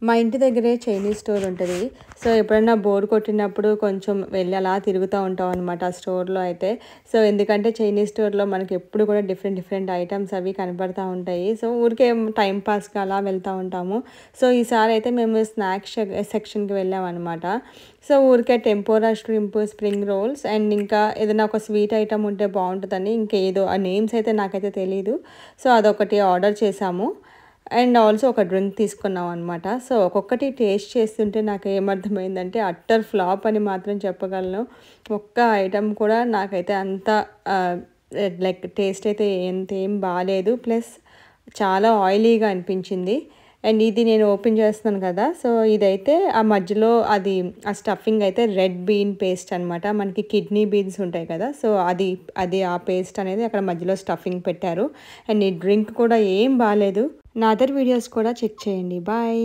మా ఇంటి దగ్గరే చైనీస్ స్టోర్ ఉంటది. సో, ఎప్పుడన్నా బోర్ కొట్టినప్పుడు కొంచెం వెళ్ళి అలా తిరుగుతా ఉంటాం అనమాట ఆ స్టోర్‌లో అయితే. సో, ఎందుకంటే చైనీస్ స్టోర్‌లో మనకెప్పుడు కూడా డిఫరెంట్ ఐటెమ్స్ అవి కనపడతా ఉంటాయి. సో, ఊరికే టైమ్ పాస్‌కి అలా వెళ్తా ఉంటాము. సో, ఈసారైతే మేము స్నాక్స్ సెక్షన్‌కి వెళ్ళామనమాట. సో, ఊరికే టెంపోరా ష్రింప్, స్ప్రింగ్ రోల్స్ అండ్ ఇంకా ఏదైనా ఒక స్వీట్ ఐటెమ్ ఉంటే బావుంటదని ఇంకేదో ఆ నేమ్స్ అయితే నాకైతే తెలీదు. సో, అదొకటి ఆర్డర్ చేశాము. అండ్ ఆల్సో ఒక డ్రింక్ తీసుకున్నాం అనమాట. సో, ఒక్కొక్కటి టేస్ట్ చేస్తుంటే నాకేమర్థమైందంటే అట్టర్ ఫ్లాప్ అని మాత్రం చెప్పగలను. ఒక్క ఐటెమ్ కూడా నాకైతే అంత ఆహ్, లైక్ టేస్ట్ అయితే అంతేం బాలేదు. ప్లస్ చాలా ఆయిలీగా అనిపించింది. అండ్ ఇది నేను ఓపెన్ చేస్తున్నాను కదా! సో, ఇదైతే ఆ మధ్యలో అది ఆ స్టఫింగ్ అయితే రెడ్ బీన్ పేస్ట్ అనమాట. మనకి కిడ్నీ బీన్స్ ఉంటాయి కదా! సో, అది ఆ పేస్ట్ అనేది అక్కడ మధ్యలో స్టఫింగ్ పెట్టారు. అండ్ ఈ డ్రింక్ కూడా ఏం బాలేదు. నా అదర్ వీడియోస్ కూడా చెక్ చేయండి. బాయ్.